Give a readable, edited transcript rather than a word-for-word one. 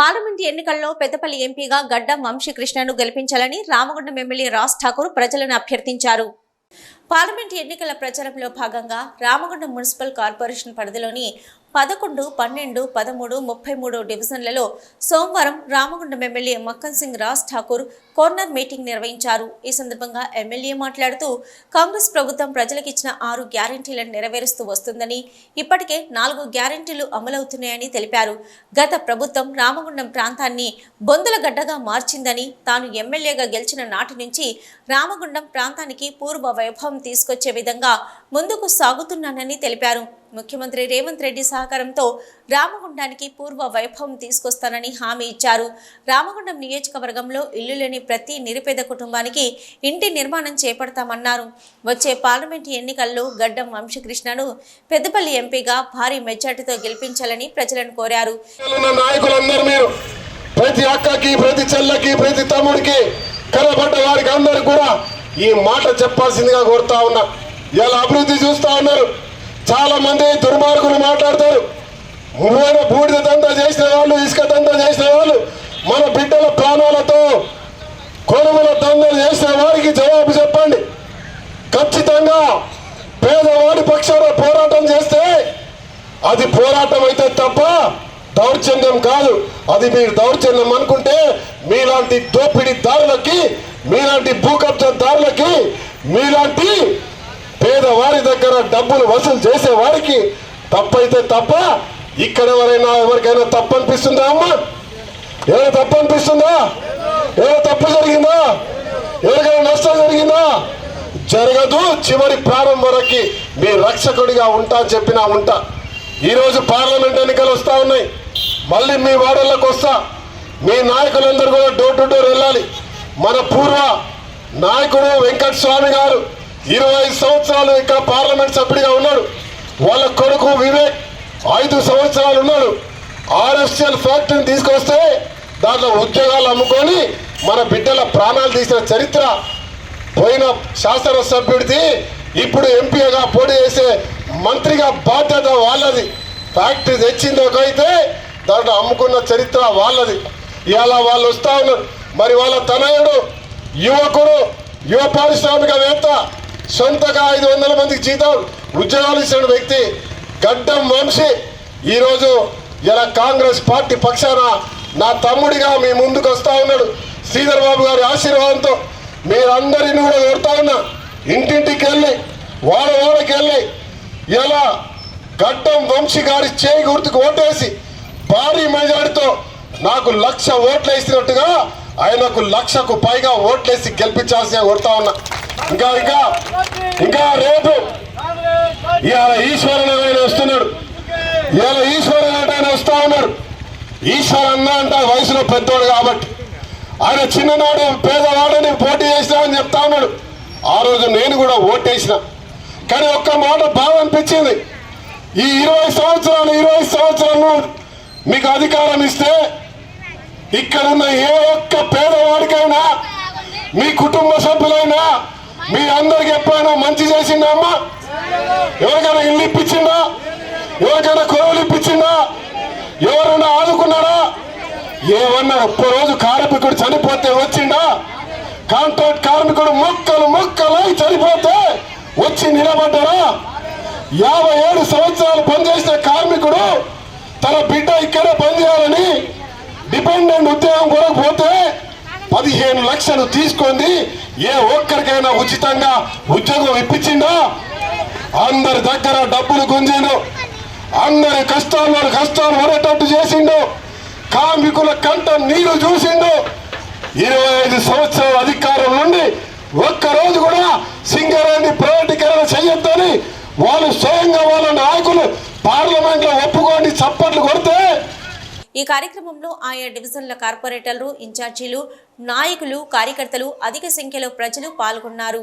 Parliament ఎన్నికల్లో పెద్దపల్లి ఎంపీగా గడ్డం వంశీకృష్ణను గెలిపించాలని రామగుండం ఎమ్మెల్యే రాజ్ ఠాకూర్ ప్రజలను అభ్యర్థించారు. పార్లమెంట్ ఎన్నికల ప్రచారంలో భాగంగా రామగుండం మున్సిపల్ కార్పొరేషన్ పరిధిలోని 11, 12, 13, 33 డివిజన్లలో సోమవారం Ramagundam MLA Makkan Singh Raj Thakur corner meeting నిర్వహించారు. ఈ సందర్భంగా ఎమ్మెల్యే మాట్లాడుతూ కాంగ్రెస్ ప్రభుత్వం ప్రజలకు ఇచ్చిన 6 గ్యారెంటీలను నెరవేరుస్తూ వస్తుందని, ఇప్పటికే 4 గ్యారెంటీలు అమలవుతున్నాయని తెలిపారు. గత ప్రభుత్వం రామగుండం ప్రాంతాన్ని బొందుల గడ్డగా మార్చిందని, తాను ఎమ్మెల్యేగా గెలిచిన నాటి నుంచి రామగుండం ప్రాంతానికి పూర్వ వైభవం తీసుకొచ్చే విధంగా ముందుకు సాగుతున్నానని తెలిపారు. ముఖ్యమంత్రి రేవంత్ రెడ్డి సహకారంతో రామగుండానికి పూర్వ వైభవం తీసుకొస్తానని హామీ ఇచ్చారు. రామగుండం నియోజకవర్గంలో ఇల్లు లేని ప్రతి నిరుపేద కుటుంబానికి ఇంటి నిర్మాణం చేపడతామన్నారు. వచ్చే పార్లమెంట్ ఎన్నికల్లో గడ్డం వంశీకృష్ణను పెద్దపల్లి ఎంపీగా భారీ మెజార్టీతో గెలిపించాలని ప్రజలను కోరారు. ప్రతి అక్కకి, ప్రతి చెల్లకి, ప్రతి తమ్ముడికి, కలబడ్డ వారికి అందరూ కూడా ఈ మాట చెప్పాల్సిందిగా కోరుతా ఉన్నా. ఇలా అభివృద్ధి చూస్తా ఉన్నారు. చాలా మంది దుర్మార్గులు మాట్లాడతారు. బూడిద దందా చేసిన వాళ్ళు, ఇసుక దందా చేసిన వాళ్ళు, మన బిడ్డల ప్రాణాలతో కొనుగోల దందాలు చేసిన వారికి జవాబు చెప్పండి. ఖచ్చితంగా పేదవాడి పక్షాన పోరాటం చేస్తే అది పోరాటం అయితే తప్ప దౌర్జన్యం కాదు. అది మీరు దౌర్జన్యం అనుకుంటే మీలాంటి దోపిడీదారులకి, మీలాంటి భూకబ్జాదారులకి, మీలాంటి పేదవారి దగ్గర డబ్బులు వసూలు చేసే వారికి తప్పైతే తప్ప ఇక్కడ ఎవరికైనా తప్పు అనిపిస్తుందా అమ్మా? ఏమైనా తప్పు అనిపిస్తుందా? ఏమైనా తప్పు జరిగిందా? ఎవరికైనా నష్టం జరిగిందా? జరగదు. చివరి ప్రాణం వరకు మీ రక్షకుడిగా ఉంటా చెప్పినా ఉంటా. ఈరోజు పార్లమెంట్ ఎన్నికలు వస్తా ఉన్నాయి. మళ్ళీ మీ వాడల్లోకి వస్తా. మీ నాయకులందరూ కూడా డోర్ టు డోర్ వెళ్ళాలి. మన పూర్వ నాయకుడు వెంకట స్వామి గారు 25 సంవత్సరాలు ఇక్కడ పార్లమెంట్ సభ్యుడిగా ఉన్నాడు. వాళ్ళ కొడుకు వివేక్ 5 సంవత్సరాలు ఉన్నాడు. RFCL ఫ్యాక్టరీని తీసుకొస్తే దాంట్లో ఉద్యోగాలు అమ్ముకొని మన బిడ్డల ప్రాణాలు తీసిన చరిత్ర పోయిన శాసనసభ్యుడిది. ఇప్పుడు ఎంపీగా పోటీ చేసే మంత్రిగా బాధ్యత వాళ్ళది. ఫ్యాక్టరీ తెచ్చింది ఒకైతే దాంట్లో అమ్ముకున్న చరిత్ర వాళ్ళది. ఇవాళ వాళ్ళు వస్తా ఉన్నారు. మరి వాళ్ళ తనయుడు యువకుడు, యువ పారిశ్రామికవేత్త, సొంతగా 500 మందికి జీతం ఉద్యోగాలు ఇచ్చిన వ్యక్తి గడ్డం వంశీ ఈరోజు ఇలా కాంగ్రెస్ పార్టీ పక్షాన నా తమ్ముడిగా మీ ముందుకు వస్తా ఉన్నాడు. శ్రీధర్ బాబు గారి ఆశీర్వాదంతో మీరందరినీ కూడా కోరుతా ఉన్నా. ఇంటింటికి వెళ్ళి, వాడవాడకి వెళ్ళి ఇలా గడ్డం వంశీ గారి చేయి గుర్తుకు ఓటేసి భారీ మెజార్టీతో నాకు 1,00,000 ఓట్లు వేసినట్టుగా ఆయనకు 1,00,000కు పైగా ఓట్లేసి గెలిపించాల్సిందిగా కోరుతా ఉన్నా. ఇంకా రేపు ఇవాళ ఈశ్వరన్ ఆయన వస్తున్నాడు. ఇవాళ ఈశ్వరన్ ఆయన వస్తా ఉన్నాడు. ఈశ్వర్ అన్న అంట వయసులో పెద్దోడు కాబట్టి ఆయన చిన్ననాడు పేదవాడని పోటీ చేసినామని చెప్తా ఉన్నాడు. ఆ రోజు నేను కూడా ఓటేసిన. కానీ ఒక్క మాట బాగా అనిపించింది. ఈ 20 సంవత్సరాలు మీకు అధికారం ఇస్తే ఇక్కడున్న ఏ ఒక్క పేదవాడికైనా, మీ కుటుంబ సభ్యులైనా, మీ అందరికి ఎప్పుడైనా మంచి చేసిందా అమ్మా? ఎవరికైనా ఇల్లు ఇప్పించిందా? ఎవరికైనా కొలువులు ఇప్పించిందా? ఎవరైనా ఆదుకున్నారా? ఏమన్నా ఒక్కరోజు కార్మికుడు చనిపోతే వచ్చిందా? కాంట్రాక్ట్ కార్మికుడు మొక్కలై చనిపోతే వచ్చి నిలబడ్డారా? 57 సంవత్సరాలు పనిచేసిన కార్మికుడు తన బిడ్డ ఇక్కడే పనిచేయాలని డిపెండెంట్ ఉద్యోగం కొరకు పోతే 15 లక్షలు తీసుకుంది. ఏ ఒక్కరికైనా ఉచితంగా ఉద్యోగం ఇప్పించిందా? అందరి దగ్గర డబ్బులు గుంజిండు. అందరి కష్టాలు పడేటట్టు చేసిండు. కార్మికుల కంట నీళ్లు చూసిండు. 25 సంవత్సరాల అధికారం నుండి ఒక్కరోజు కూడా సింగరేణి ప్రైవేటీకరణ చేయొద్దని వాళ్ళు స్వయంగా వాళ్ళ నాయకులు పార్లమెంట్ లో ఒప్పుకోండి చప్పట్లు కొడితే ఈ కార్యక్రమంలో ఆయా డివిజన్ల కార్పొరేటర్లు, ఇన్ఛార్జీలు, నాయకులు, కార్యకర్తలు, అధిక సంఖ్యలో ప్రజలు పాల్గొన్నారు.